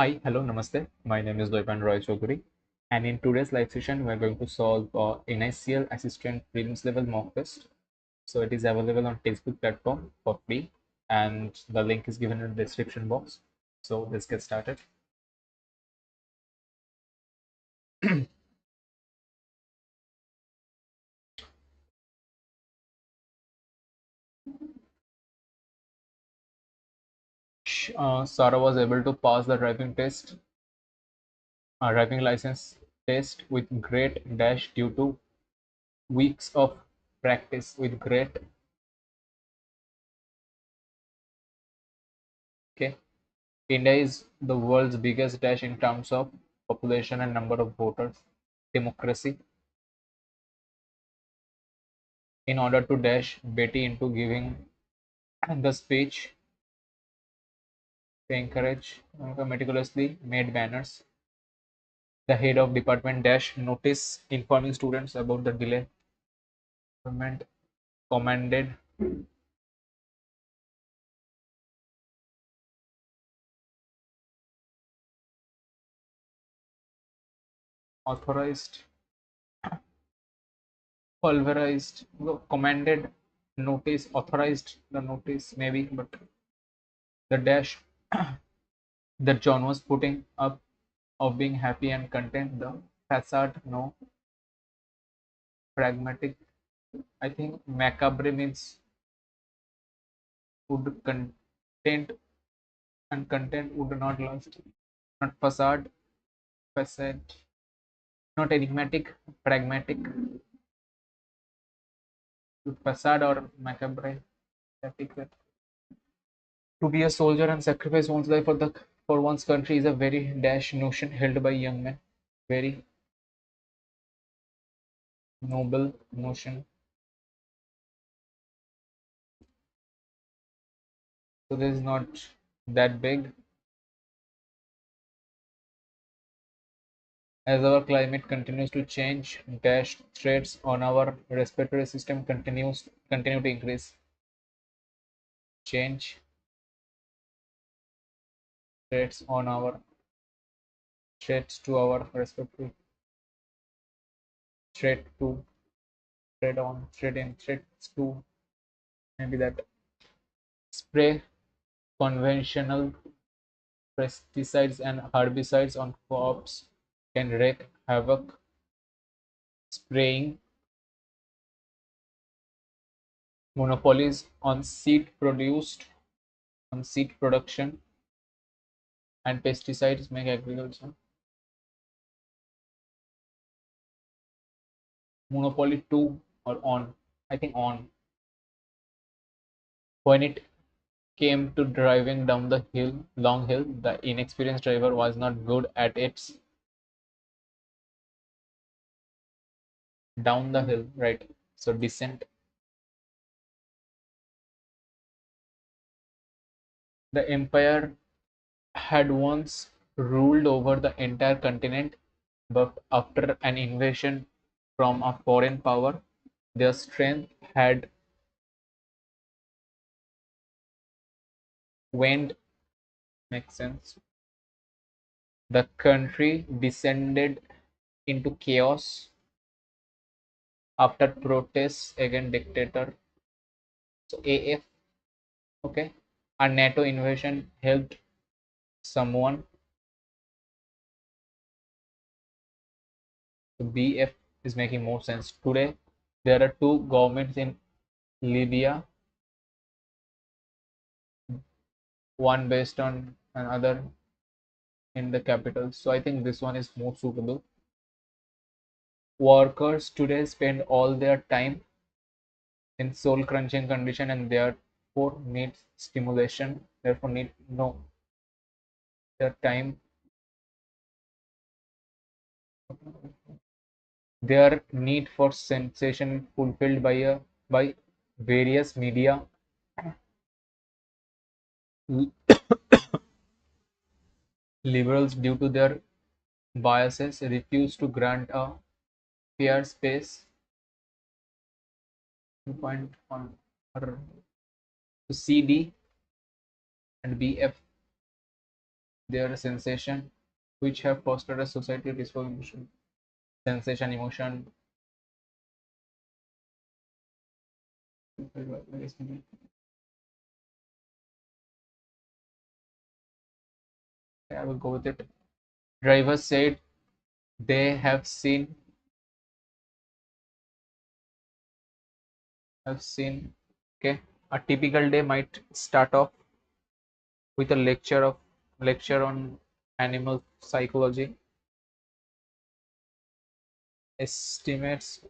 Hi, hello, namaste. My name is Doipan Roy Choudhury, and in today's live session, we're going to solve NICL Assistant Prelims level mock test. So it is available on textbook platform for free, and the link is given in the description box. So let's get started. Sarah was able to pass the driving license test with great dash due to weeks of practice with great. Okay. India is the world's biggest dash in terms of population and number of voters. Democracy. In order to dash Betty into giving the speech, to encourage meticulously made banners. The head of department dash notice informing students about the delay. Government commanded authorized pulverized commanded notice authorized the notice maybe, but the dash that John was putting up of being happy and content, the facade no pragmatic. I think macabre means would content and content would not last. Not facade, not enigmatic, pragmatic, facade or macabre. To be a soldier and sacrifice one's life for one's country is a very dash notion held by young men. Very noble notion. So this is not that big. As our climate continues to change, dash threats on our respiratory system continue to increase. Change threats on our threats to our respiratory threat to threat on threat in threats to maybe that spray conventional pesticides and herbicides on crops can wreak havoc. Spraying monopolies on seed production and pesticides make agriculture monopoly to or on. I think on. When it came to driving down the long hill, the inexperienced driver was not good at its down the hill, right? So descent. The empire had once ruled over the entire continent, but after an invasion from a foreign power, their strength had waned. Makes sense. The country descended into chaos after protests against dictator. So AF, okay, a NATO invasion helped someone. So BF is making more sense. Today, there are two governments in Libya, one based on another in the capital. So I think this one is more suitable. Workers today spend all their time in soul crunching condition and therefore need stimulation. Therefore need no their time their need for sensation fulfilled by various media. Liberals, due to their biases, refuse to grant a fair space. Point on her. CD and BF their sensation, which have fostered a society response emotion. Sensation, emotion. I will go with it. Drivers said they have seen. Okay, a typical day might start off with a lecture on animal psychology, estimates.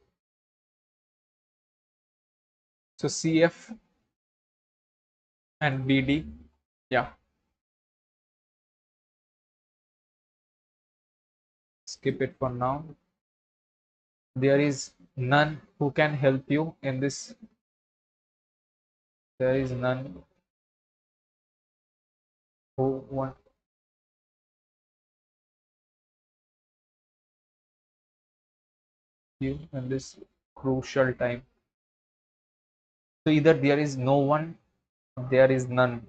So CF and BD. Yeah, skip it for now. There is none who can help you in this. There is none who want you in this crucial time. So either there is no one, there is none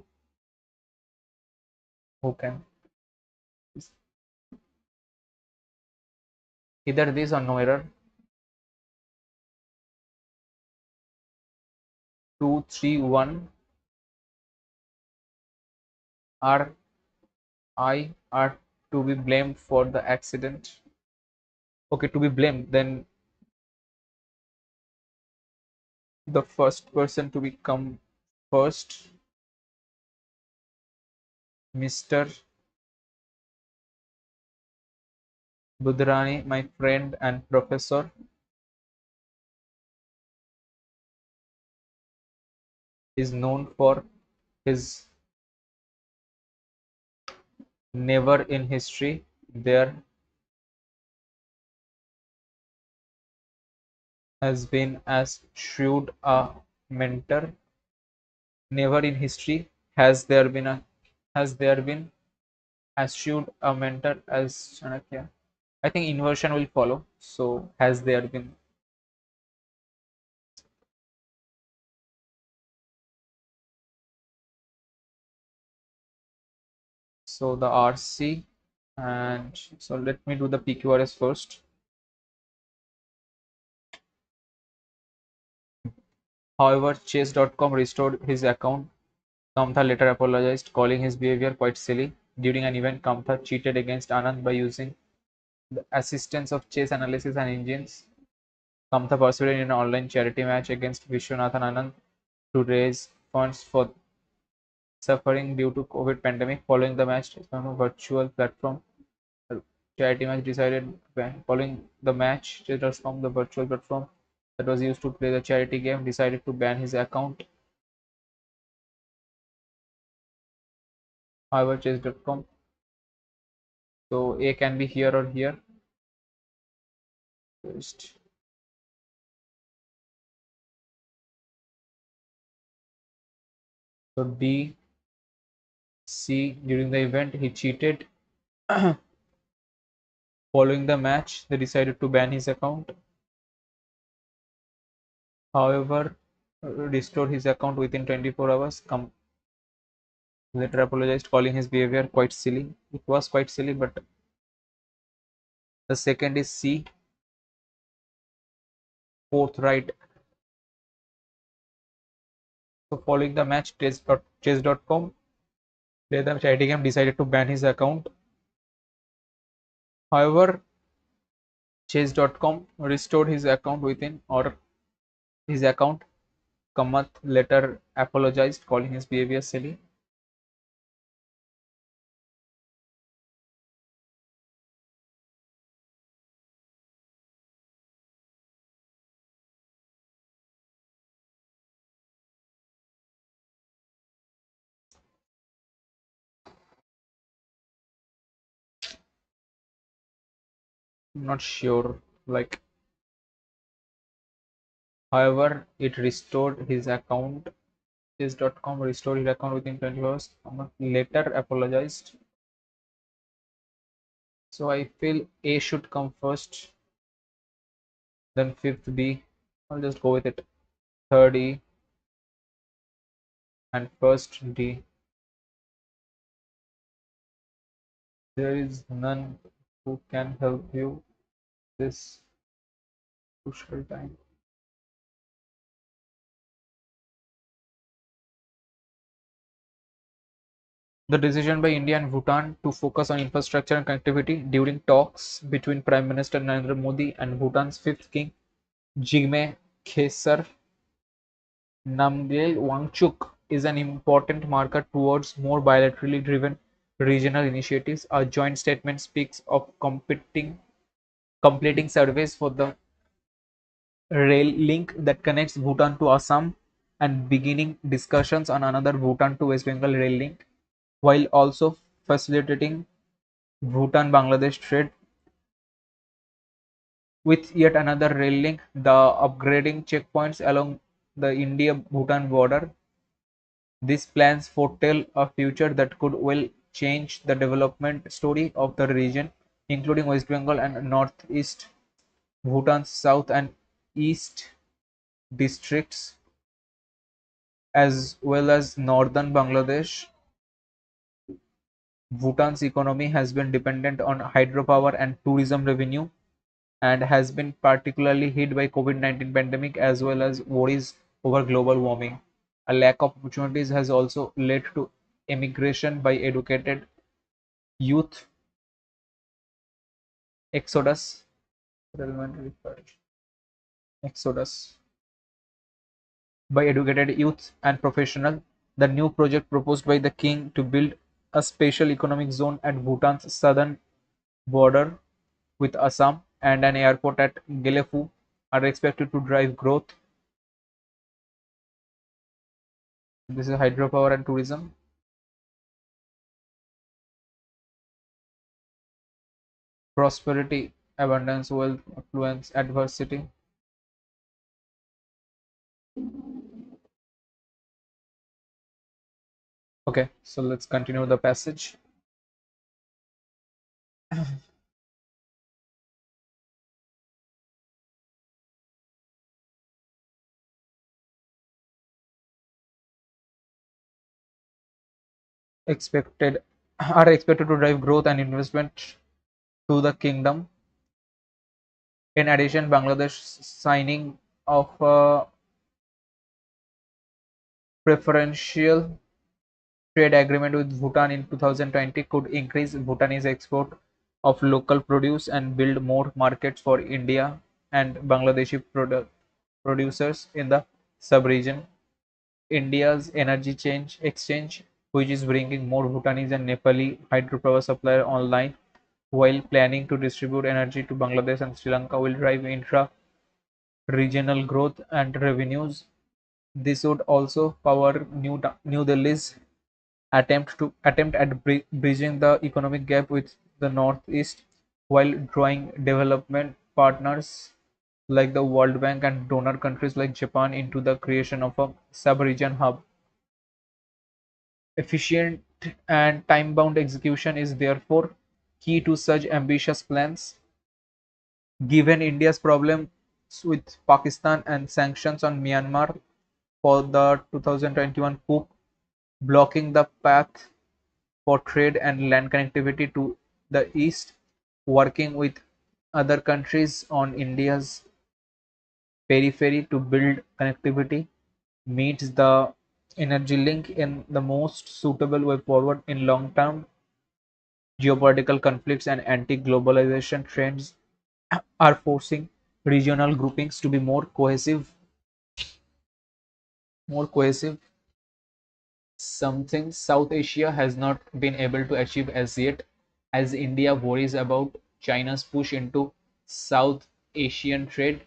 who can. Either this or no error. 2, 3, 1 are are to be blamed for the accident. Okay, to be blamed, then the first person to become first, Mr. Budrani, my friend and professor, is known for his never in history there has been as shrewd a mentor. Never in history has there been as shrewd a mentor as Chanakya. I think inversion will follow. So has there been. So the RC, and so let me do the PQRS first. However, Chase.com restored his account. Kamtha later apologized, calling his behavior quite silly. During an event, Kamtha cheated against Anand by using the assistance of Chase analysis and engines. Kamtha participated in an online charity match against Vishwanathan Anand to raise funds for suffering due to COVID pandemic. Following the match, from a virtual platform, the charity match decided following the match, Chase.com, the virtual platform that was used to play the charity game, decided to ban his account. However, Chase.com, so A can be here or here. Just so D, C, during the event he cheated. Following the match, they decided to ban his account. However, restored his account within 24 hours. Later apologized, calling his behavior quite silly. It was quite silly, but the second is C, forthright. So following the match, Chase.com, the charity game, decided to ban his account. However, Chase.com restored his account within or his account. Kamath later apologized, calling his behavior silly. I'm not sure. Like, however, it restored his account. Chase.com restored his account within 20 hours. Kamath later apologized. So I feel A should come first, then fifth B. I'll just go with it. Third E and first D. There is none who can help you this crucial time. The decision by India and Bhutan to focus on infrastructure and connectivity during talks between Prime Minister Narendra Modi and Bhutan's fifth king Jigme Khesar Namgyel Wangchuk is an important marker towards more bilaterally driven regional initiatives. A joint statement speaks of completing surveys for the rail link that connects Bhutan to Assam and beginning discussions on another Bhutan to West Bengal rail link, while also facilitating Bhutan Bangladesh trade with yet another rail link, the upgrading checkpoints along the India Bhutan border. These plans foretell a future that could well change the development story of the region, including West Bengal and Northeast Bhutan's south and east districts, as well as northern Bangladesh. Bhutan's economy has been dependent on hydropower and tourism revenue and has been particularly hit by COVID-19 pandemic as well as worries over global warming. A lack of opportunities has also led to emigration by educated youth exodus exodus by educated youth and professional. The new project proposed by the king to build a special economic zone at Bhutan's southern border with Assam and an airport at Gelefu are expected to drive growth. This is hydropower and tourism. Prosperity, abundance, wealth, affluence, adversity. Okay, so let's continue the passage. Expected are expected to drive growth and investment to the kingdom. In addition, Bangladesh signing of a preferential trade agreement with Bhutan in 2020 could increase Bhutanese export of local produce and build more markets for India and Bangladeshi producers in the sub-region. India's energy change exchange, which is bringing more Bhutanese and Nepali hydropower supplier online, while planning to distribute energy to Bangladesh and Sri Lanka, will drive intra-regional growth and revenues. This would also power New Delhi's attempt at bridging the economic gap with the Northeast, while drawing development partners like the World Bank and donor countries like Japan into the creation of a sub-region hub. Efficient and time-bound execution is therefore key to such ambitious plans. Given India's problems with Pakistan and sanctions on Myanmar for the 2021 coup, blocking the path for trade and land connectivity to the east, working with other countries on India's periphery to build connectivity meets the energy link in the most suitable way forward in long term. Geopolitical conflicts and anti-globalization trends are forcing regional groupings to be more cohesive, something South Asia has not been able to achieve as yet, as India worries about China's push into South Asian trade,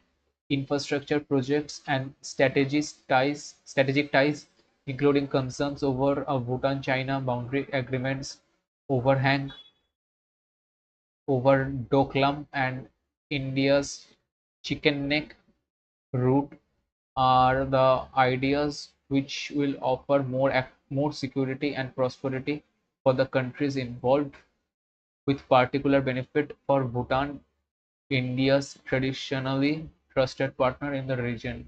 infrastructure projects, and strategic ties, including concerns over a Bhutan-China boundary agreements overhang over Doklam and India's Chicken Neck route are the ideas which will offer more security and prosperity for the countries involved, with particular benefit for Bhutan, India's traditionally trusted partner in the region.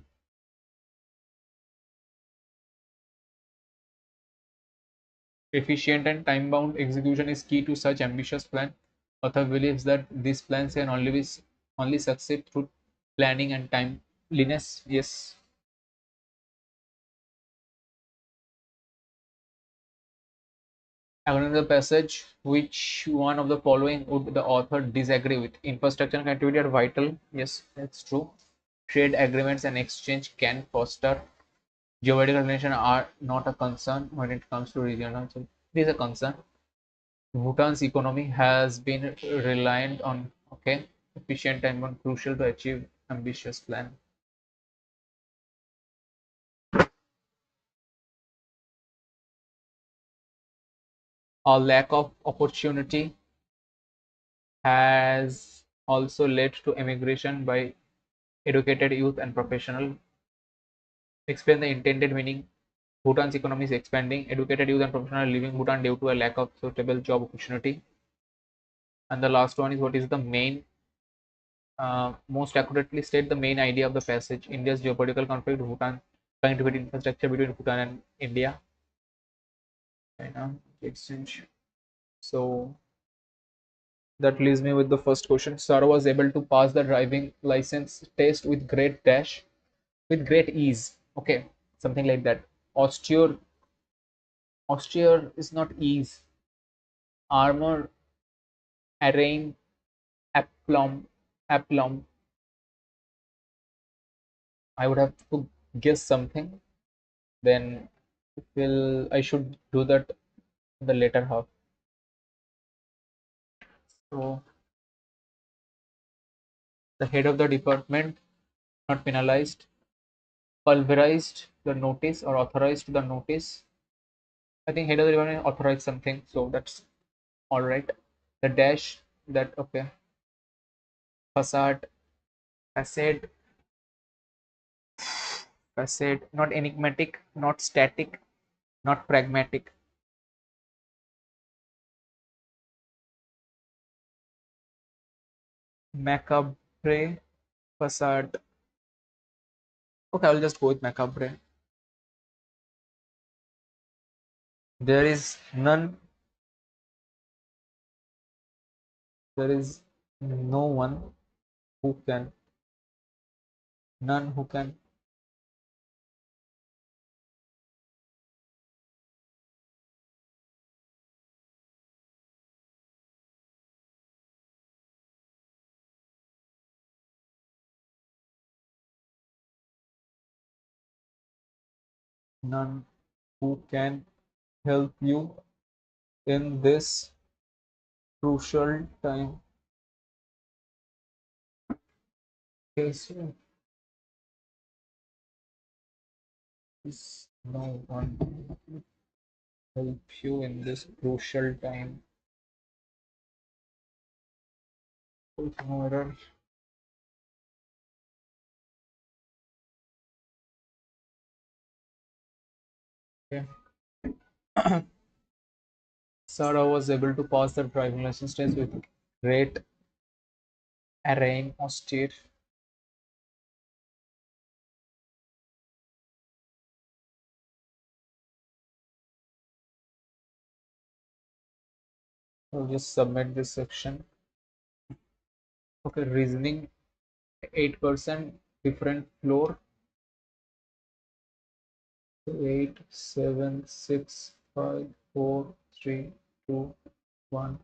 Efficient and time-bound execution is key to such ambitious plan. Author believes that these plans can only succeed through planning and timeliness. Yes. Another passage, which one of the following would the author disagree with? Infrastructure and connectivity are vital. Yes, that's true. Trade agreements and exchange can foster. Geopolitical relations are not a concern when it comes to regional. So it is a concern. Bhutan's economy has been reliant on efficient and crucial to achieve ambitious plan. A lack of opportunity has also led to emigration by educated youth and professional. Explain the intended meaning. Bhutan's economy is expanding. Educated youth and professional are leaving Bhutan due to a lack of suitable job opportunity. And the last one is what is the main, most accurately state the main idea of the passage. India's geopolitical conflict, Bhutan, connectivity infrastructure between Bhutan and India. China exchange. So that leaves me with the first question. Sarah was able to pass the driving license test with great ease. Okay, something like that. Austere, austere is not ease. Armor, arraign, aplomb, aplomb. I would have to guess something. Then will I should do that in the later half. So the head of the department not penalized, pulverized the notice or authorized the notice. I think head of the department authorized something, so that's all right. The dash that okay. Facade, facade, facade. Not enigmatic, not static, not pragmatic. Macabre facade. Okay, I'll just go with macabre. There is none. There is no one who can. None who can. None who can help you in this crucial time. Okay, so is no one to help you in this crucial time. No error. Okay. Sarah was able to pass the driving license test with great arraign austere. I'll just submit this section. Okay, reasoning 8% different floor. 8, 7, 6, 5, 4, 3, 2, 1.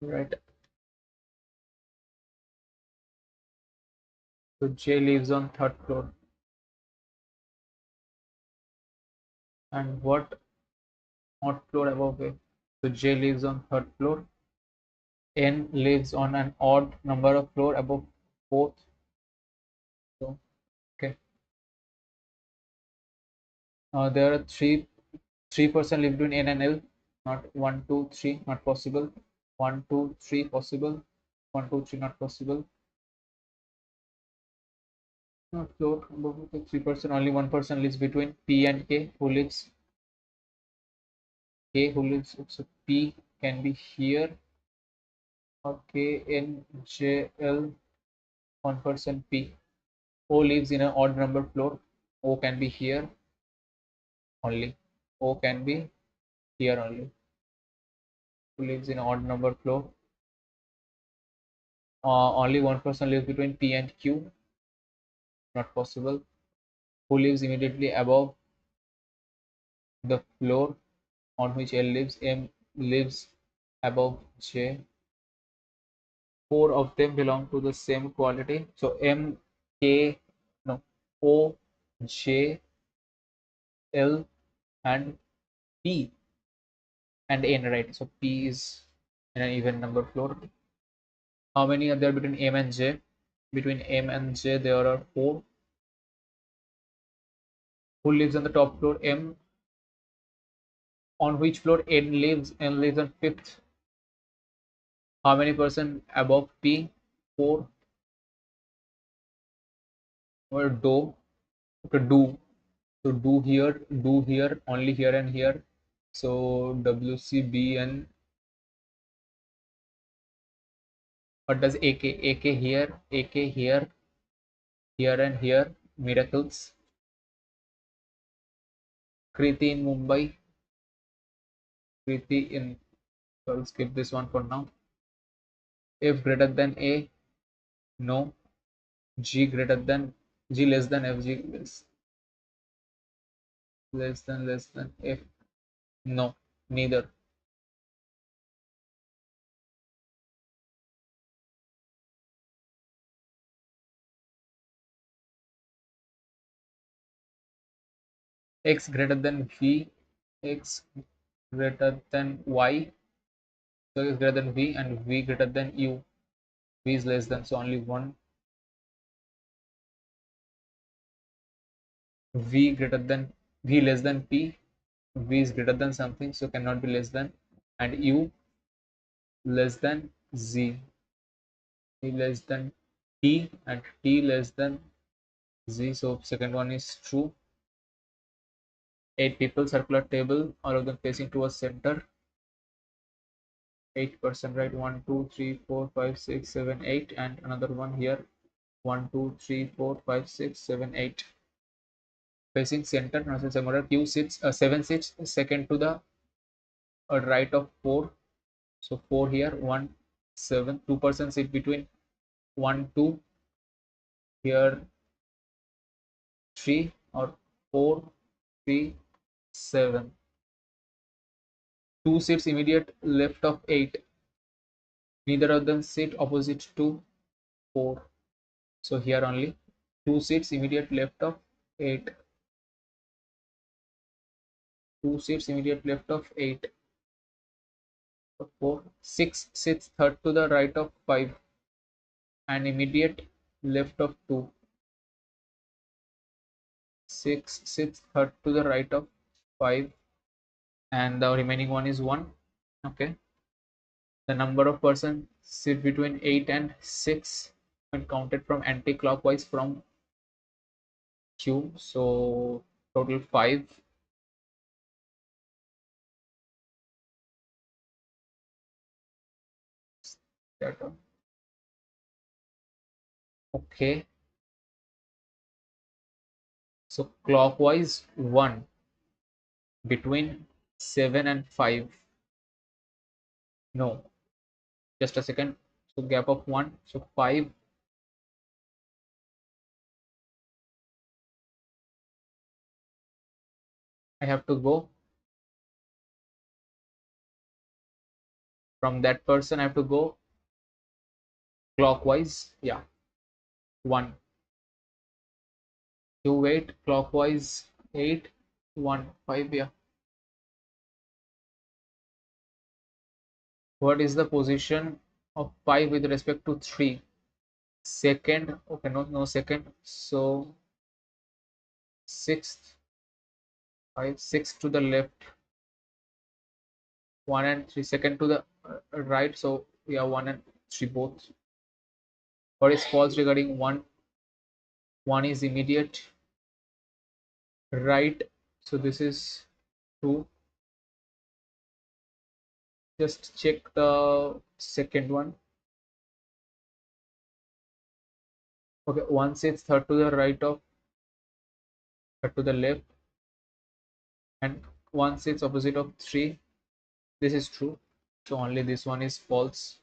Right. So J lives on third floor. And what floor above it? So J lives on third floor. N lives on an odd number of floor above fourth. So okay. There are three person live between N and L. Not 1, 2, 3. Not possible. 1, 2, 3 possible. 1, 2, 3 not possible. Not floor above 3%. Only one person lives between P and K. Who lives K? Who lives? So P can be here. Or K N J L 1% P. O lives in an odd number floor. O can be here only. O can be here only. Who lives in an odd number floor? Only one person lives between P and Q. Not possible. Who lives immediately above the floor on which L lives? M lives above J. Four of them belong to the same quality. So M, K, no, O, J, L, and P and N, right? So P is in an even number floor. How many are there between M and J? Between M and J, there are four. Who lives on the top floor? M. On which floor N lives? N lives on fifth. How many person above P? Four. Or do. Okay, do. So do here, only here and here. So WCB and what does AK? AK here, AK here and here. Miracles. Kriti in Mumbai. Kriti in. So I'll skip this one for now. F greater than A. No. G greater than G less than F. G less than F. No. Neither. X greater than V. X greater than Y. So X greater than V and V greater than U. V is less than, so only one. V greater than V less than P. V is greater than something, so cannot be less than. And U less than Z. T less than T and T less than Z. So second one is true. 8 people, circular table, all of them facing towards center. 8%, right? 1, 2, 3, 4, 5, 6, 7, 8, and another one here. 1, 2, 3, 4, 5, 6, 7, 8. Facing center, Q sits, 7 sits second to the right of 4. So 4 here, 1, 7, 2% sit between 1, 2, here 3, or 4, 3, 7. 2 sits immediate left of 8. Neither of them sit opposite to 4. So here only 2 sits immediate left of 8. 2 sits immediate left of 8. 4. 6 sits third to the right of 5 and immediate left of 2. 6 sits third to the right of 5 and the remaining one is 1. Okay. The number of persons sit between 8 and 6 when counted from anti-clockwise from Q. So total 5. Okay. So clockwise 1 between 7 and 5. No, just a second. So gap of 1. So 5. I have to go from that person. I have to go clockwise. Yeah, 1. To wait clockwise 8, 1, 5. Yeah. What is the position of 5 with respect to 3? Second. Okay, no second. So sixth. 5, 6 to the left. 1 and 3. Second to the right. So yeah, 1 and 3 both. What is false regarding 1? 1 is immediate right. So this is true. Just check the second one. Okay, one sits third to the right of, third to the left, and one sits opposite of 3. This is true. So only this one is false.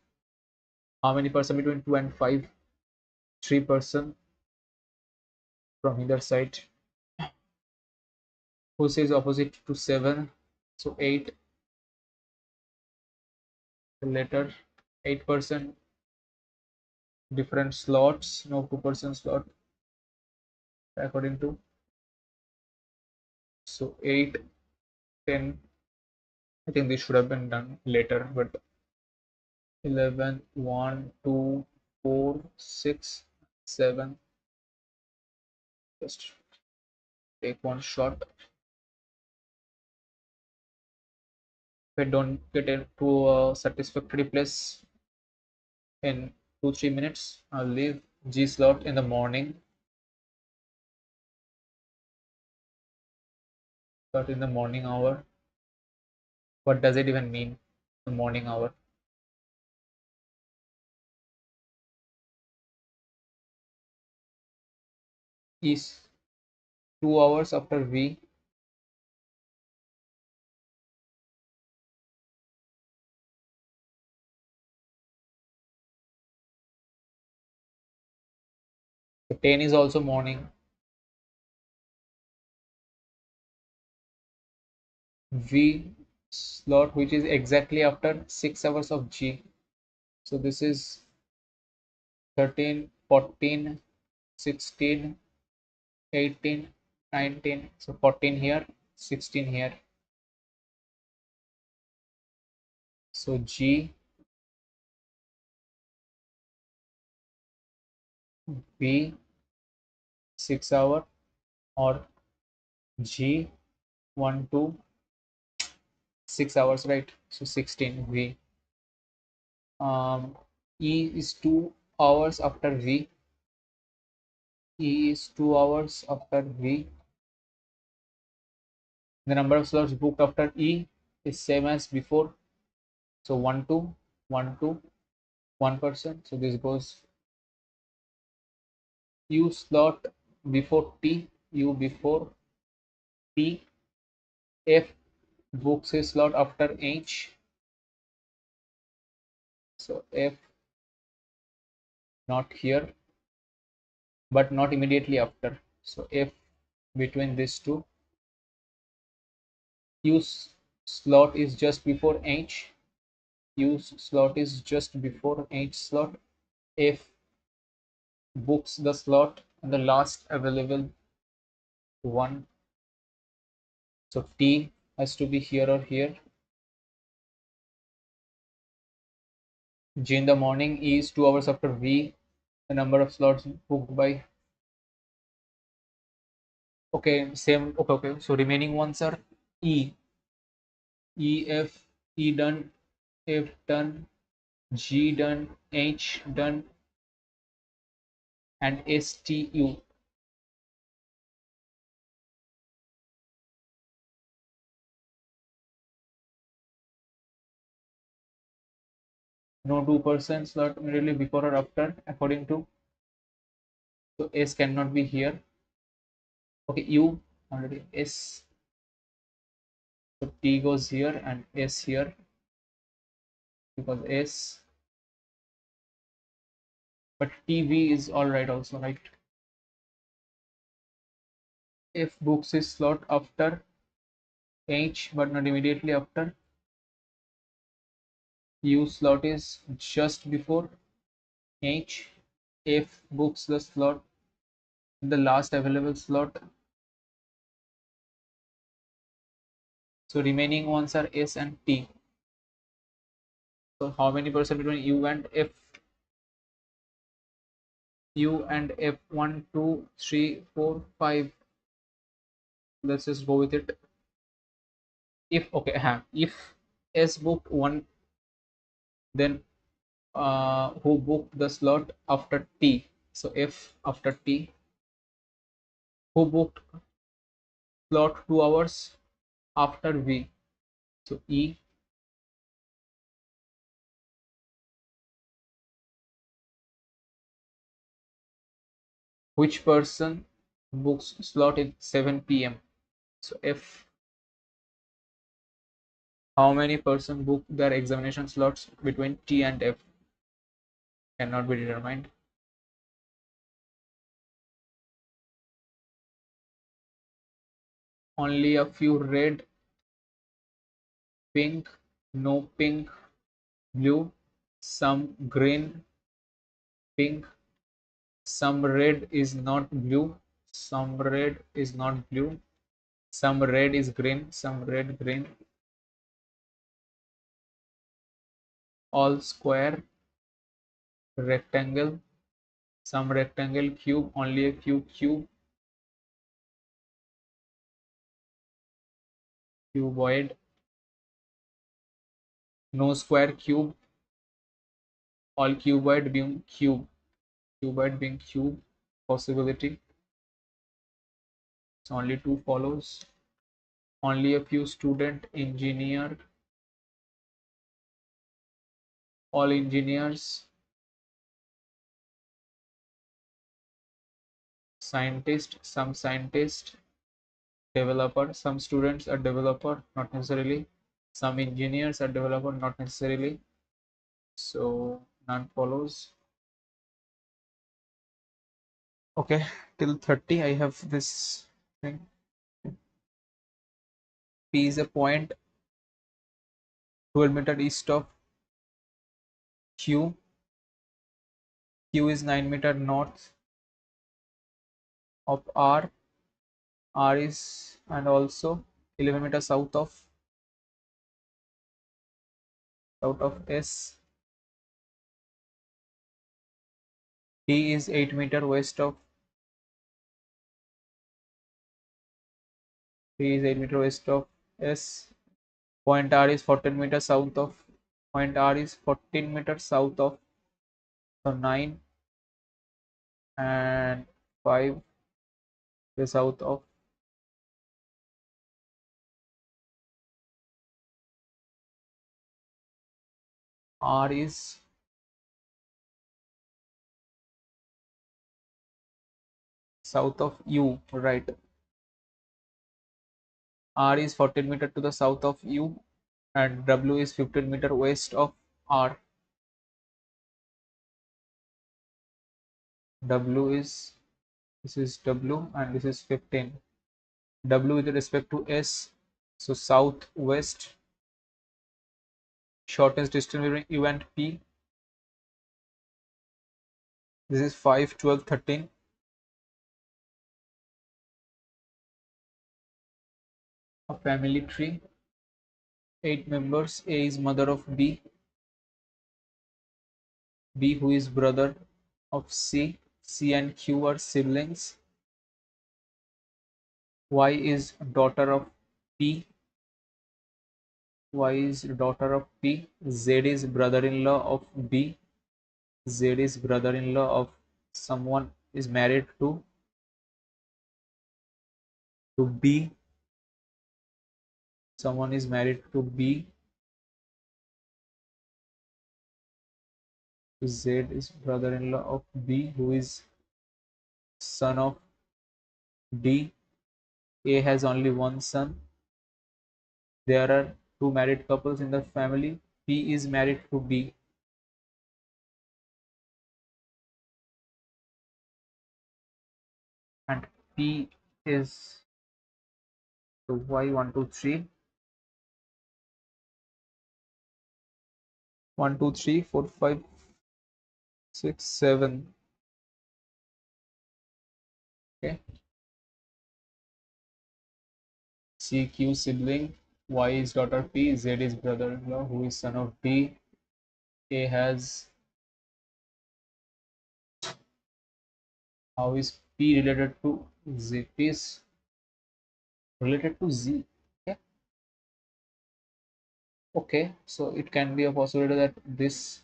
How many person between 2 and 5? 3 person from either side. Who says opposite to 7? So 8. The letter 8% different slots. No 2% slot according to. So 8, 10. I think this should have been done later, but 11, 1, 2, 4, 6, 7. Just take one shot. If I don't get into a satisfactory place in 2-3 minutes, I'll leave. G slot in the morning. But in the morning hour, what does it even mean? The morning hour. Is 2 hours after V. So 10 is also morning. V slot, which is exactly after 6 hours of G. So this is 13, 14, 16, 18, 19. So 14 here, 16 here. So G, B, 6 hour, or G, 1, 2, 6 hours, right? So 16 V. E is 2 hours after V. E is 2 hours after V. The number of slots booked after E is same as before. So 1, 2, 1, 2, 1%. So this goes U slot before T, U before T. F books his slot after H. So F not here, but not immediately after. So F between these two. U slot is just before H. U slot is just before H slot. F books the slot and the last available one. So T has to be here or here. G in the morning, E is 2 hours after V. The number of slots booked by. Okay, same. Okay. So remaining ones are E, E, F, E done, F done, G done, H done, and S, T, U. No 2% slot immediately before or after, according to. So S cannot be here. Okay, U already S. So T goes here and S here because S. But TV is all right also, right? F books his slot after H, but not immediately after. U slot is just before H. F books the slot, the last available slot. So remaining ones are S and T. So how many percent between U and F? U and F 1, 2, 3, 4, 5. Let's just go with it. If okay, if S booked one, then who booked the slot after T? So F after T. Who booked slot 2 hours after V? So E. Which person books slot at 7 p.m.? So F. How many person book their examination slots between T and F? Cannot be determined. Only a few red, pink, no pink, blue, some green, pink, some red is not blue, some red is not blue, some red is green, some red green, all square, rectangle, some rectangle, cube, only a few cube, cuboid, no square, cube, all cuboid being cube, cuboid being cube, possibility. So only two follows. Only a few student, engineer, all engineers, scientist, some scientist, developer, some students are developer, not necessarily. Some engineers are developer, not necessarily. So none follows. Okay, till 30 I have this thing. P is a point 12 meter east of Q. Q is 9 meter north of R. R is and also 11 meter south of S. D is 8 meter west of D is 8 meter west of S. Point R is 14 meters south of Point R is 14 meters south of, so 9 and 5 is south of R is south of U, right? R is 14 meter to the south of U and W is 15 meter west of R. W is This is W and this is 15. W with respect to S, so southwest, shortest distance between U and P. This is 5, 12, 13. A family tree, 8 members. A is mother of B. B who is brother of C. C and Q are siblings. Y is daughter of P. Y is daughter of P. Z is brother-in-law of B. Z is brother-in-law of someone is married to B. Someone is married to B. Z is brother-in-law of B who is son of D. A has only one son. There are two married couples in the family. P is married to B. And P is so Y 1, 2, 3. 1, 2, 3, 4, 5, 6, 7. Okay. CQ sibling. Y is daughter P. Z is brother-in-law who is son of D. A has. How is P related to Z? P is related to Z. Okay. Okay. So it can be a possibility that this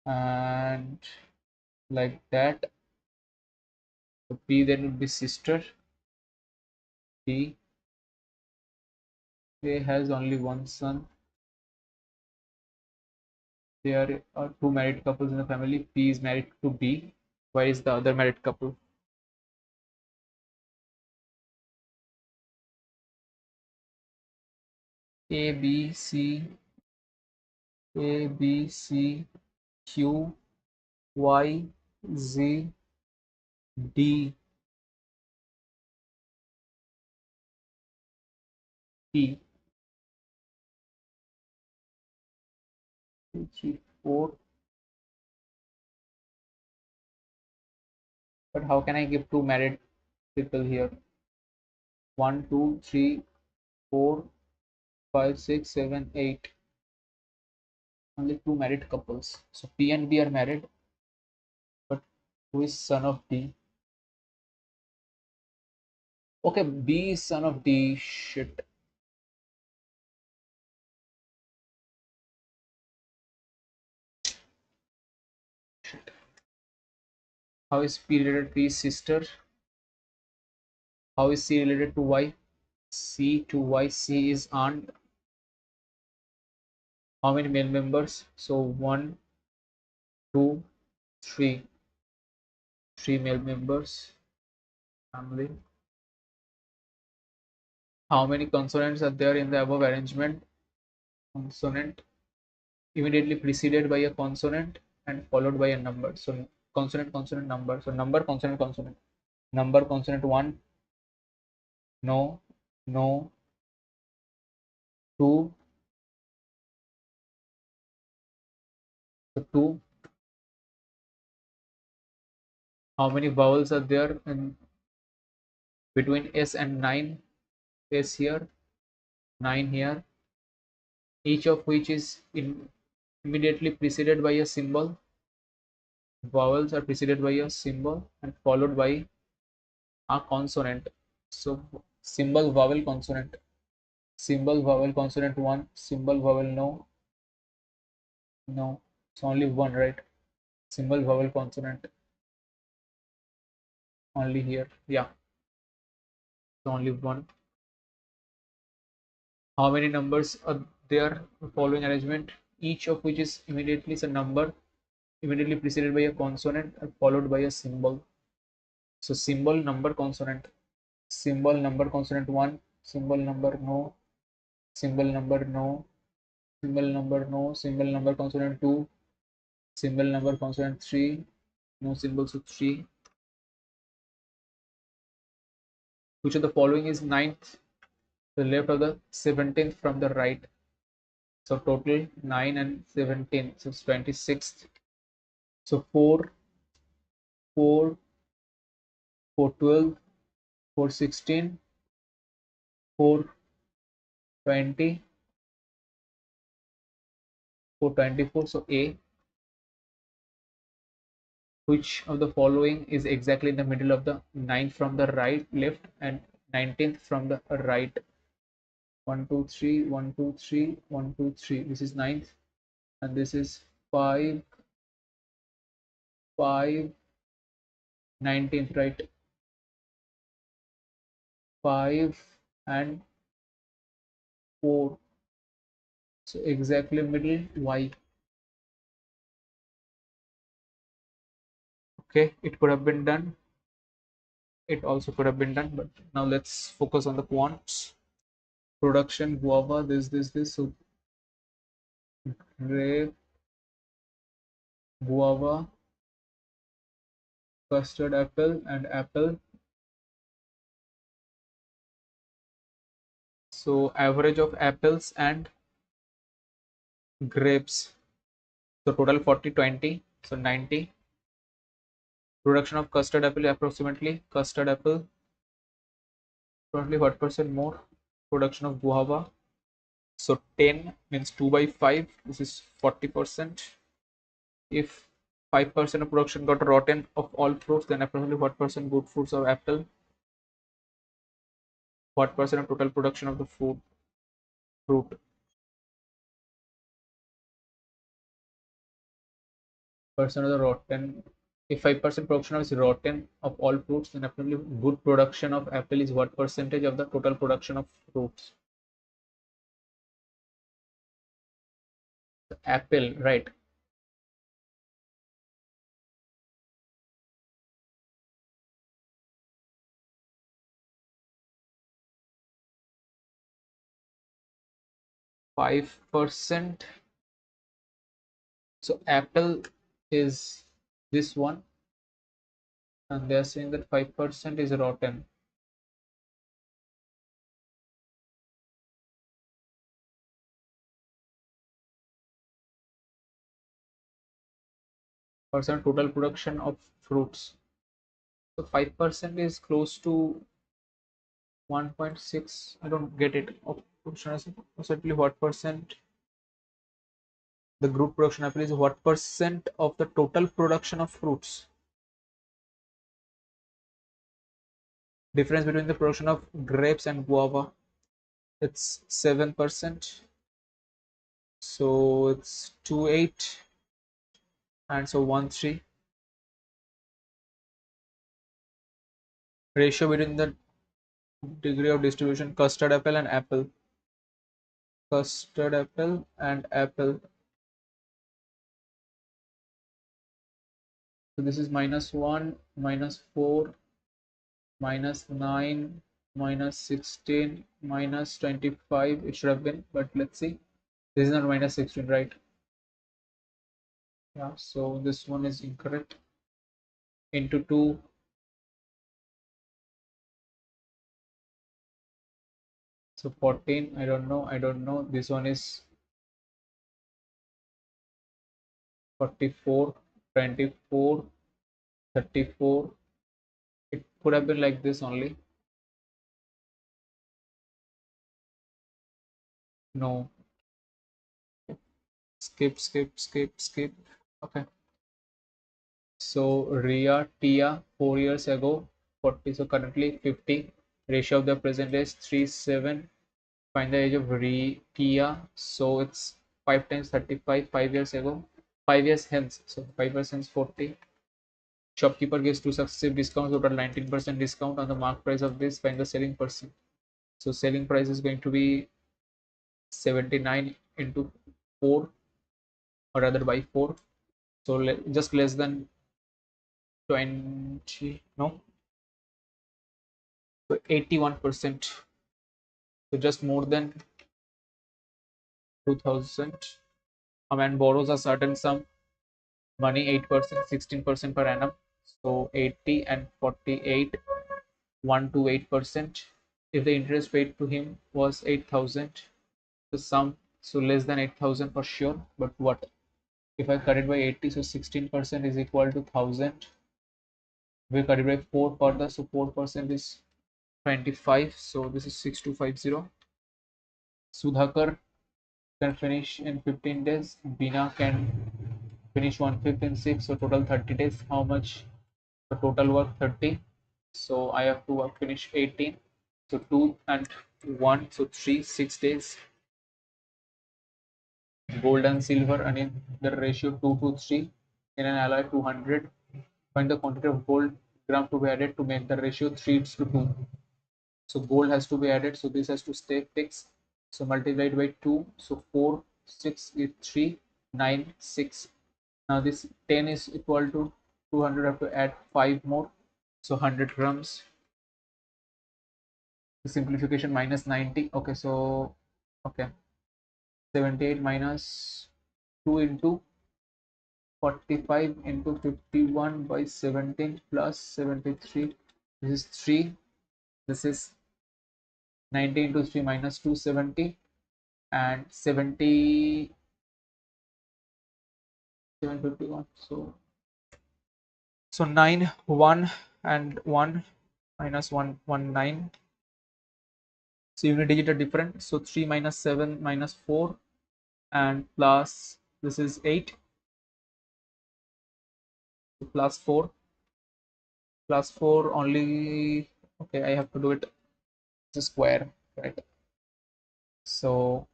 and like that. So P then would be sister. P. A has only one son. There are two married couples in the family. P is married to B. Where is the other married couple? A, B, C, A, B, C, Q, Y, Z, D, E. 2, 3, 4. But how can I give two married people here? 1, 2, 3, 4, 5, 6, 7, 8. Only two married couples. So P and B are married, but who is son of D? Okay, B is son of D. Shit. How is P related to P's sister? How is C related to Y? C to Y. C is aunt. How many male members? So 1, 2, 3. 3 male members. Family. How many consonants are there in the above arrangement? Consonant immediately preceded by a consonant and followed by a number. So consonant, consonant, number. So number, consonant, consonant. Number, consonant 1, no, no, 2, so 2. How many vowels are there in between S and 9? S here, 9 here, each of which is immediately preceded by a symbol. Vowels are preceded by a symbol and followed by a consonant. So symbol, vowel, consonant. Symbol, vowel, consonant 1. Symbol, vowel, no. No. It's only one, right? Symbol, vowel, consonant. Only here. Yeah. It's only one. How many numbers are there following arrangement? Each of which is immediately a number, immediately preceded by a consonant and followed by a symbol. So symbol, number, consonant. Symbol, number, consonant 1. Symbol, number, no. Symbol, number, no. Symbol, number, no. Symbol, number, consonant 2. Symbol, number, consonant 3. No symbols, so 3. Which of the following is ninth? The left of the 17th from the right. So total 9 and 17. So it's 26th. So 4, 4, 412, 416, 420, 424. So A. Which of the following is exactly in the middle of the 9th from the right, left, and 19th from the right? 1, 2, 3, 1, 2, 3, 1, 2, 3. This is 9th, and this is 5, 5, 19th, right? 5 and 4. So exactly middle, Y. Okay, it could have been done. It also could have been done, but now let's focus on the quants. Production, guava, this. So grape, guava, custard apple, and apple. So average of apples and grapes. So total 40, 20. So 90. Production of custard apple approximately. Custard apple, probably what percent more? Production of guava. So 10 means 2 by 5. This is 40%. If 5% of production got rotten of all fruits, then approximately what percent good fruits of apple? What percent of total production of the fruit? Percent of the rotten. If 5% production is rotten of all fruits, then approximately good production of apple is what percentage of the total production of fruits? The apple, right? 5%. So apple is this one, and they are saying that 5% is rotten. Percent total production of fruits. So 5% is close to 1.6. I don't get it. Approximately what percent? The group production apple is what percent of the total production of fruits? Difference between the production of grapes and guava. It's 7%. So it's 2.8, and so 1.3. Ratio between the degree of distribution custard apple and apple. Custard apple and apple. So this is -1, -4, -9, -16, -25. It should have been, but let's see. This is not -16, right? Yeah, so this one is incorrect. Into 2. So 14. I don't know. I don't know. This one is 44, 24, 34. It could have been like this only. No. Skip, skip, skip, skip. Okay. So Tia 4 years ago 40. So currently 50. Ratio of the present is 3:7. Find the age of Tia. So it's 5 times 35. 5 years ago. 5 years hence. So 5 years hence 40. Shopkeeper gives 2 successive discounts, total 19% discount on the mark price of this. Find the selling percent. So selling price is going to be 79 into 4, or rather by 4. So just less than 20. No, so 81%. So just more than 2000. A man borrows a certain sum money, 8%, 16% per annum. So 80 and 48, 1 to 8%. If the interest paid to him was 8,000, the sum, so less than 8,000 for sure. But what if I cut it by 80? So 16% is equal to 1,000. We cut it by 4 further, so 4% is 25. So this is 6250. Sudhakar can finish in 15 days. Bina can finish 1/5 in 6. So total 30 days. How much? The total work 30. So I have to work finish 18. So 2 and 1. So 3, 6 days. Gold and silver, and in the ratio 2 to 3. In an alloy 200. Find the quantity of gold gram to be added to make the ratio 3:2. So gold has to be added, so this has to stay fixed. So multiplied by 2. So 4, 6 is 3, 9, 6. Now this 10 is equal to 200. Have to add 5 more, so 100 grams. The simplification -90. Okay, so okay, 78 minus 2 into 45 into 51 by 17 plus 73. This is 3. This is 90 into 3 minus 270, and 751. So 9, 1 and 1 minus 1, 1, 9. So unit digit are different. So 3 minus 7 minus 4 and plus this is 8. So plus 4. Plus 4 only. Okay, I have to do it. It's a square, right? So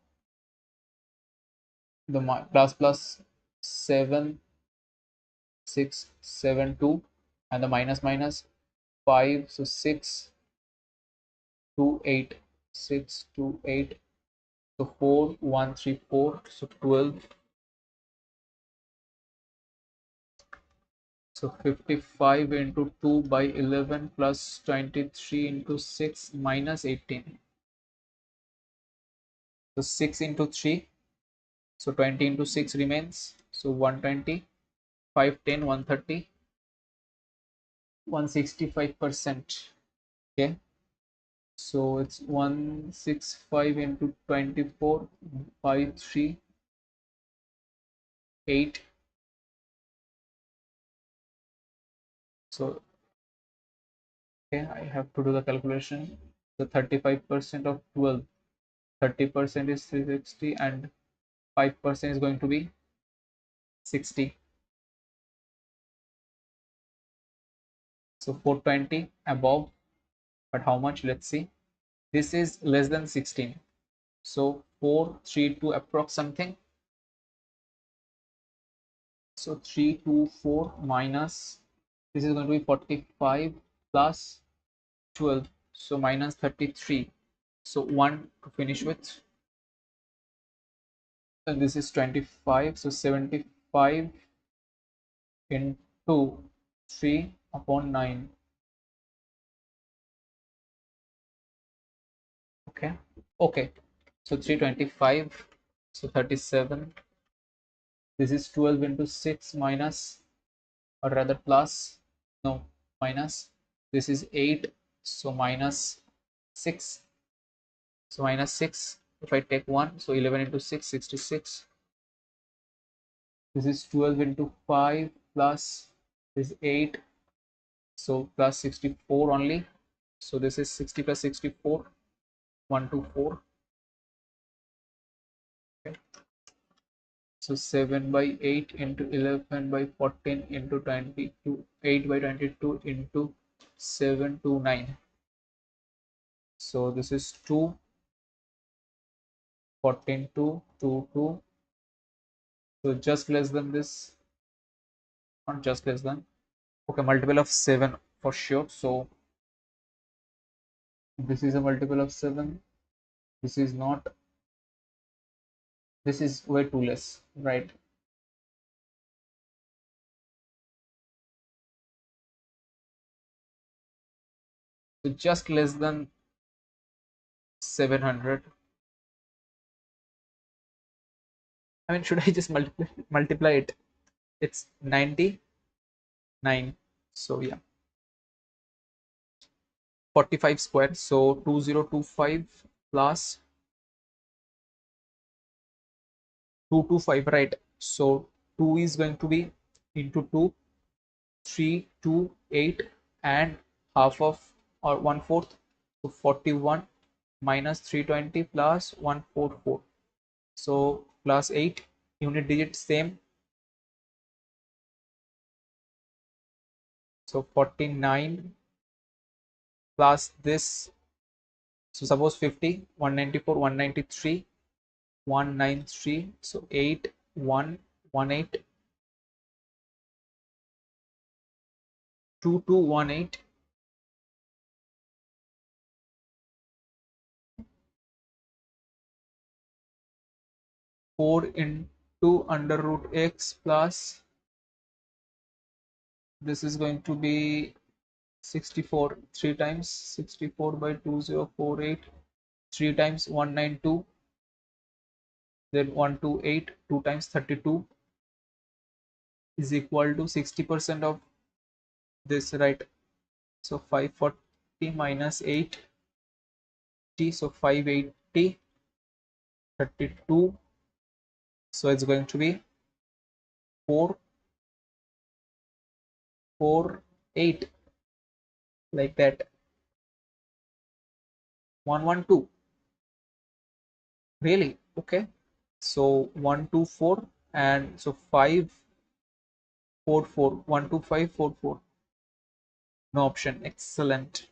the plus 7, 6, 7, 2, and the minus 5. So 6, 2, 8, 6, 2, 8. So 4, 1, 3, 4. So 12. So 55 into 2 by 11 plus 23 into 6 minus 18. So 6 into 3, so 20 into 6 remains, so 120, 510, 130, 165%. Okay, so it's 165 into 24, 538. So okay, I have to do the calculation. The 35% of 12, 30% is 360 and 5% is going to be 60. So 420 above, but how much? Let's see. This is less than 16. So 432 approx something. So 324 minus, this is going to be 45 plus 12. So minus 33. So 1 to finish with. And this is 25. So 75 into 3 upon 9. Okay. Okay. So 325. So 37. This is 12 into 6 minus, or rather plus, no, minus. This is 8. So minus 6. So minus 6. If I take 1, so 11 into 6, 66. This is 12 into 5 plus this 8. So plus 64 only. So this is 60 plus 64, 124. Okay. So 7 by 8 into 11 by 14 into 22, 8 by 22 into 7 to 9. So this is 2, 14 to 2, 2. So just less than this, not just less than. Okay, multiple of 7 for sure. So this is a multiple of 7. This is not, this is way too less, right? So just less than 700. I mean, should I just multiply it? It's 99. So yeah, 45 squared. So 2025 plus 225, right? So 2 is going to be into 2, 328, and half of, or 1/4. So 41 minus 320 plus 144. So plus 8, unit digit same. So 49 plus this. So suppose 50, 194, 193, 193. So 8, 1, 18, 2218. 4 into under root x plus, this is going to be 64, 3 times 64 by 2048, 3 times 192, then 128, 2 times 32 is equal to 60% of this, right? So 540 minus 80, so 580, 32. So it's going to be 4, 4, 8, like that. 112. Really? Okay. So 124, and so 544, 12544. No option. Excellent.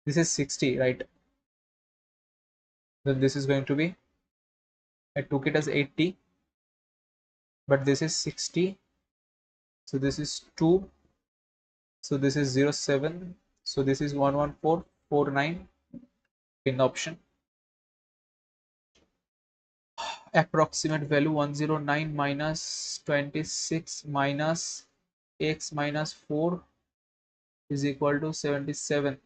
This is 60, right? Then this is going to be, I took it as 80, but this is 60. So this is 2. So this is 07. So this is 11449 in option. approximate value 109 minus 26 minus x minus 4 is equal to 77.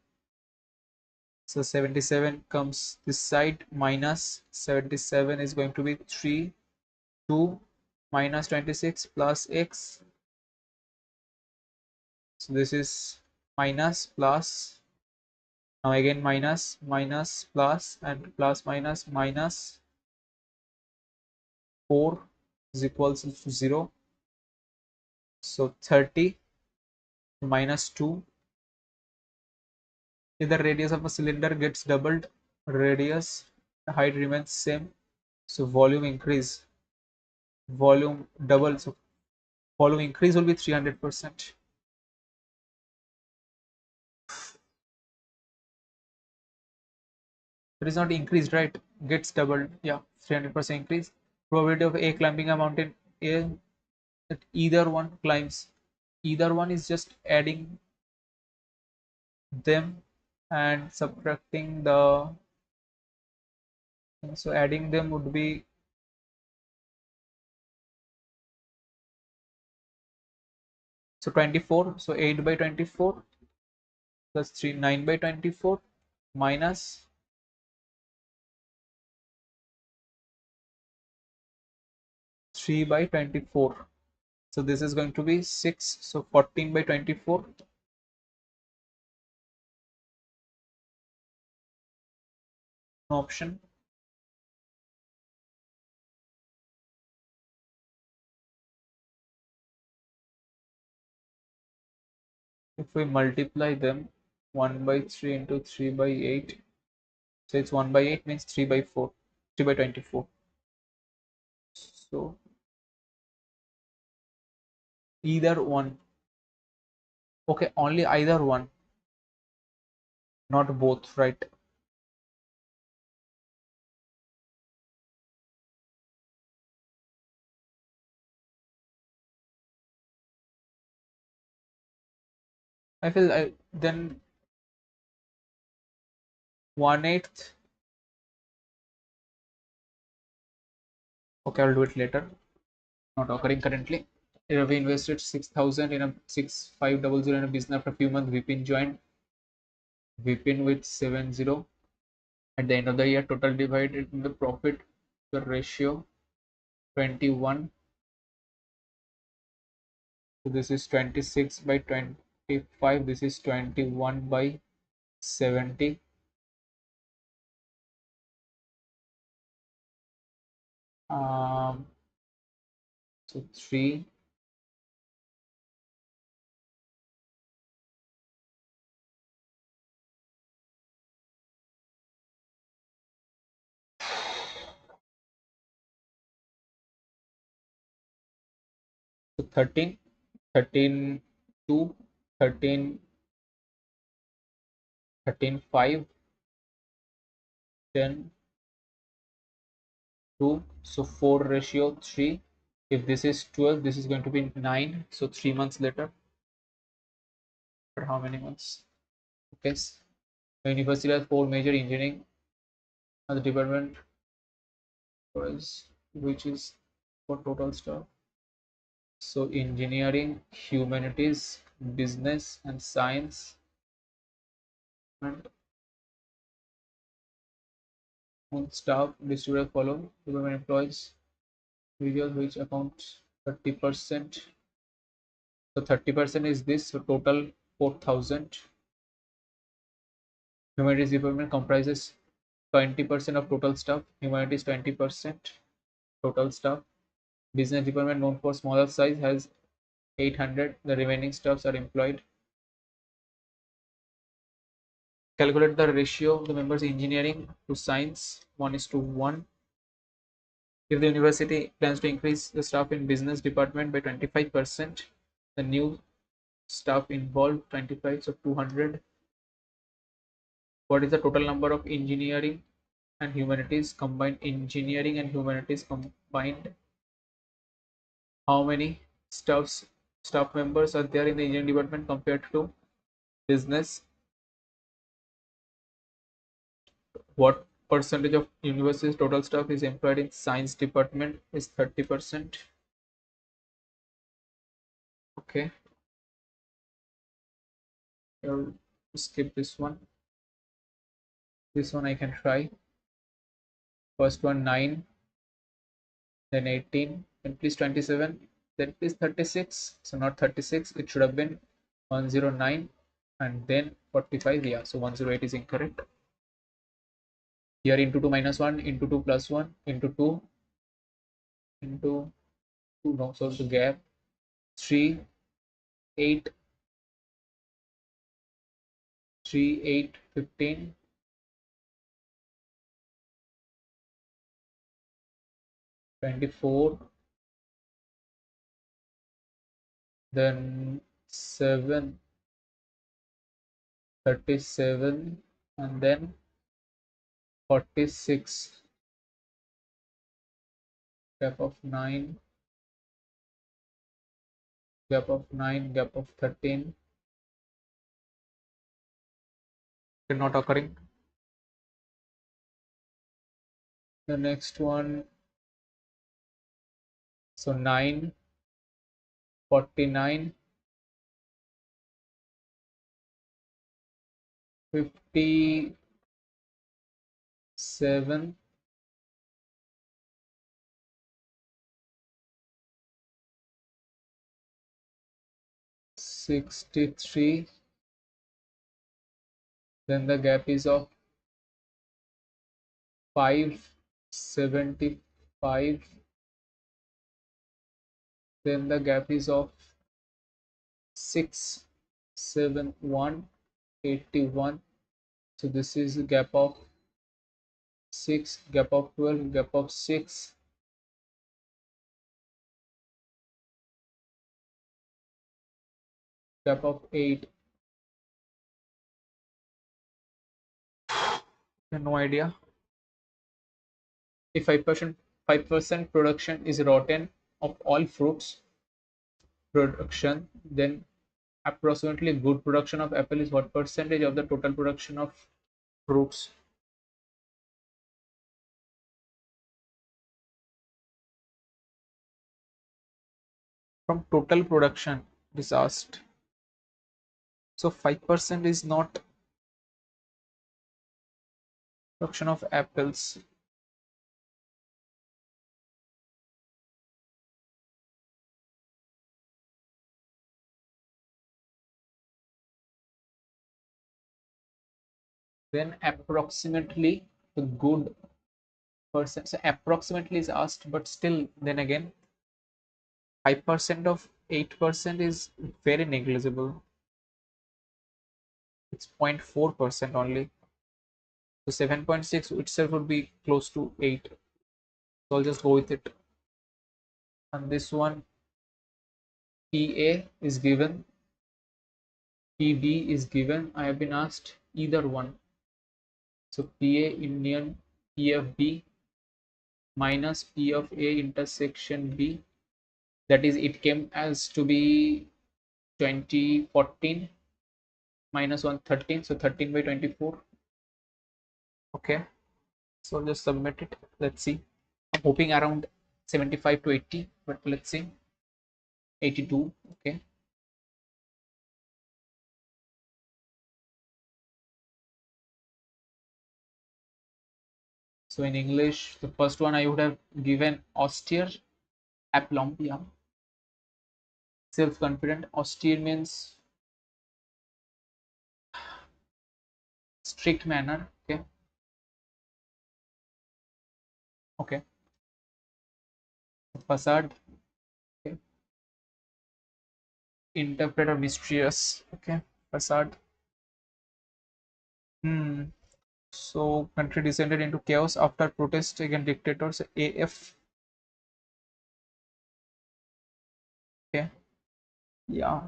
So 77 comes this side, minus 77 is going to be 3, 2 minus 26 plus x. So this is minus plus, now again minus minus plus and plus minus minus 4 is equals to 0. So 30 minus 2. If the radius of a cylinder gets doubled, radius, height remains same. So volume increase, volume double. So volume increase will be 300%. It is not increased, right? Gets doubled. Yeah, 300% increase. Probability of A climbing a mountain. A, that either one climbs. Either one is just adding them and subtracting the. So adding them would be, so 24. So 8 by 24 plus 3, 9 by 24 minus 3 by 24. So this is going to be 6. So 14 by 24. No option. If we multiply them, 1 by 3 into 3 by 8. So it's 1 by 8 means 3 by 4. 3 by 24. So either one. Okay, only either one, not both, right? I feel then 1/8. Okay, I'll do it later. Not occurring currently. We invested 6,000 in a 6500 in a business. After a few months, Vipin joined. Vipin with 70. At the end of the year, total divided in the profit, the ratio 21. So this is 26 by 25. This is 21 by 70. So 3. So 13, 13, 2, 13, 13, 5, 10, 2. So 4 ratio 3. If this is 12, this is going to be 9. So 3 months later. For how many months? Okay. The university has 4 major engineering the department was, which is for total staff. So engineering, humanities, business, and science. And staff distributed follow department employees, individuals which accounts 30%. So 30% is this, so total 4,000. Humanities department comprises 20% of total staff. Humanities 20% total staff. Business department, known for smaller size, has 800. The remaining staffs are employed. Calculate the ratio of the members engineering to science, 1:1. If the university plans to increase the staff in business department by 25%, the new staff involved 25, so 200. What is the total number of engineering and humanities combined? Engineering and humanities combined. How many staff members are there in the engineering department compared to business? What percentage of university's total staff is employed in science department is 30%. Okay, I'll skip this one. This one I can try. First one 9, then 18, then please 27, then please 36. So not 36, it should have been 109 and then 45. Yeah, so 108 is incorrect. Here into 2 minus 1, into 2 plus 1, into 2, into 2, no, so the gap 3, 8, 3, 8, 15, 24, then 7, 37, and then 46. Gap of 9, gap of 9, gap of 13. Not occurring. The next one, so 9, 49, 57, 63. Then the gap is of 5, 75. Then the gap is of 6, 7, 1, 81. So this is gap of 6, gap of 12, gap of 6, gap of 8. No idea. If 5% production is rotten of all fruits production, then approximately good production of apple is what percentage of the total production of fruits? From total production it is asked. So 5% is not production of apples. Then approximately the good percent. So approximately is asked, but still, then again, 5% of 8% is very negligible. It's 0.4% only. So 7.6 itself would be close to 8. So I'll just go with it. And this one, PA is given, PB is given. I have been asked either one. So PA union PFB minus P of A intersection B. That is, it came as to be 2014 minus 113. So 13 by 24. Okay. So just submit it. Let's see. I'm hoping around 75 to 80, but let's see. 82. Okay. So in English, the first one I would have given austere, aplomb, yeah. Self-confident. Austere means strict manner. Okay. Okay. Facade. Okay. Interpret or mysterious. Okay. Facade. So country descended into chaos after protest against dictators. AF. Okay. Yeah.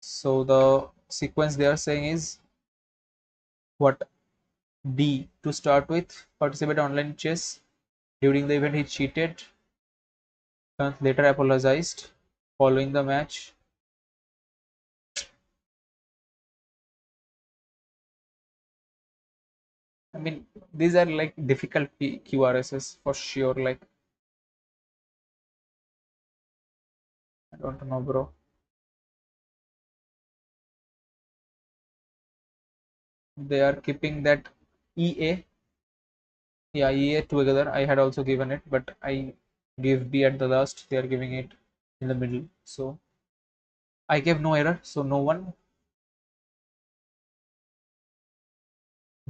So the sequence they are saying is what? D. To start with, participate online chess. During the event, he cheated. Later apologized. Following the match, I mean, these are like difficult QRSs for sure. Like, I don't know, bro. They are keeping that EA. Yeah, EA together. I had also given it, but I gave B at the last. They are giving it in the middle. So I gave no error. So no one.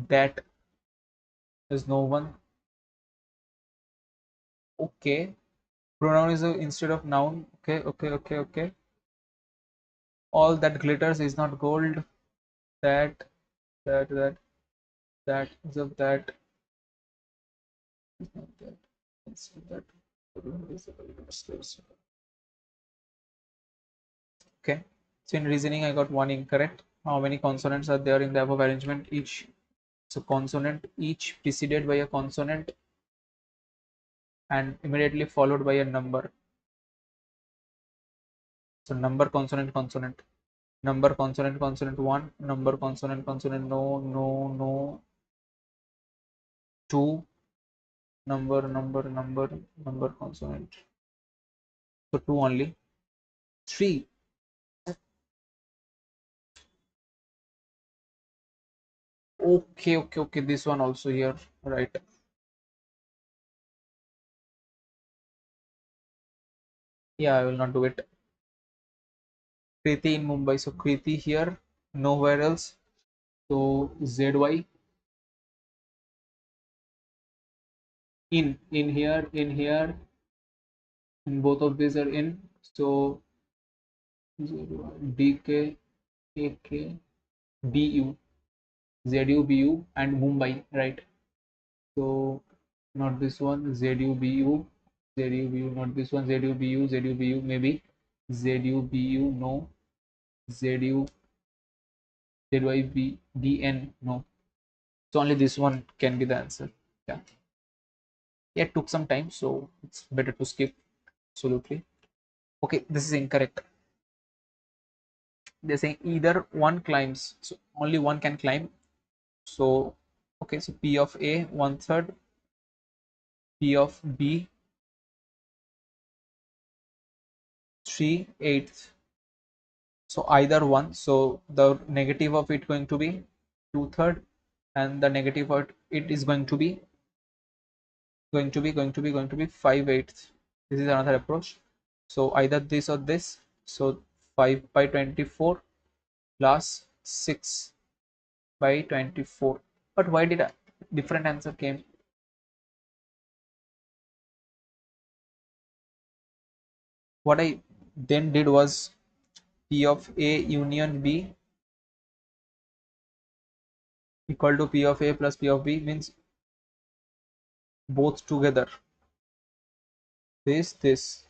That is no one. Okay. Pronoun is instead of noun. Okay, okay, okay, okay. All that glitters is not gold. That, that, that is of that. Is not that. It's that. Okay. So in reasoning, I got one incorrect. How many consonants are there in the above arrangement? Each. So consonant each preceded by a consonant and immediately followed by a number. So number consonant consonant. Number consonant consonant one. Number consonant consonant no no no. Two. Number consonant. So two only. Three. Okay, okay, okay. This one also here. Right. Yeah, I will not do it. Kriti in Mumbai. So Kriti here. Nowhere else. So ZY in here, and both of these are in. So DK, AK, BU, ZU, BU, and Mumbai, right? So not this one, ZU, BU, ZU, BU, not this one, ZU, BU, ZU, BU, maybe ZU, BU, no, ZU, ZY, BN, no. So only this one can be the answer. Yeah. Yeah, it took some time, so it's better to skip. Absolutely. Okay, this is incorrect. They're saying either one climbs, so only one can climb. So okay, so P of A 1/3, P of B 3/8. So either one. So the negative of it going to be 2/3, and the negative of it is going to be 5/8. This is another approach. So either this or this. So 5 by 24 plus 6 by 24. But why did a different answer came? What I then did was P of A union B equal to P of A plus P of B, means both together. This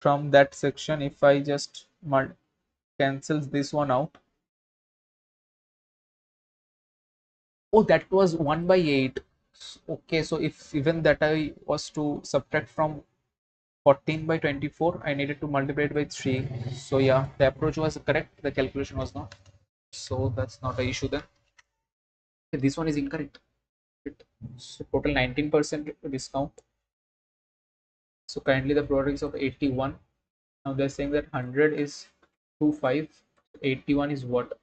from that section, if I just cancels this one out. Oh, that was 1 by 8. Okay, so if even that I was to subtract from 14 by 24, I needed to multiply it by 3. So yeah, the approach was correct, the calculation was not. So that's not an issue then. Okay, this one is incorrect. So total 19% discount. So currently the product is of 81. Now they're saying that 100 is 25. 81 is what?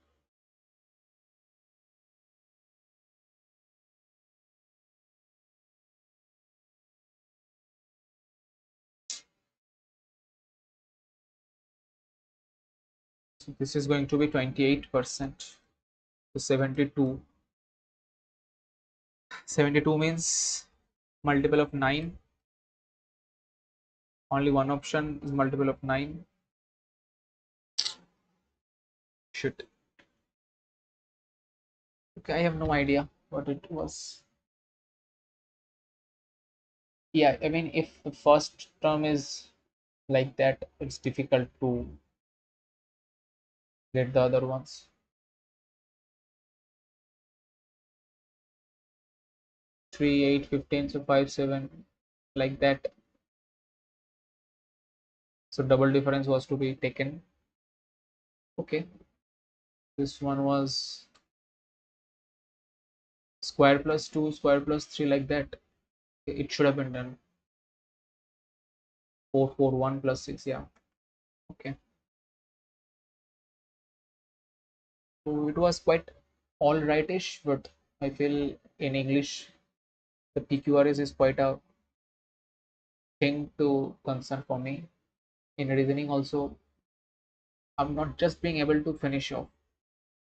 So this is going to be 28%. So 72. 72 means multiple of 9. Only one option is multiple of 9. Shit. Okay, I have no idea what it was. Yeah, I mean, if the first term is like that, it's difficult to get the other ones. 3, 8, 15, so 5, 7, like that. So double difference was to be taken. Okay. This one was square plus 2, square plus 3, like that. It should have been done. 441 plus 6, yeah. Okay. So it was quite all rightish, but I feel in English the PQRS is quite a thing to concern for me. In reasoning also, I'm not just being able to finish off.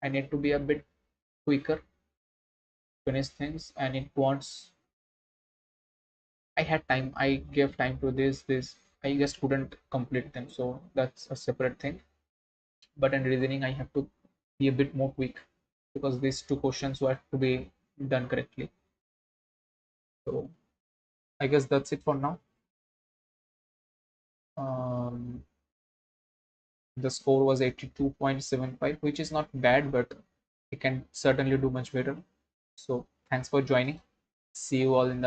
I need to be a bit quicker, finish things, and it wants. I had time. I gave time to this. I just couldn't complete them, so that's a separate thing. But in reasoning, I have to be a bit more quick because these two questions were to be done correctly. So I guess that's it for now. Um, the score was 82.75, which is not bad, but you can certainly do much better. So thanks for joining. See you all in the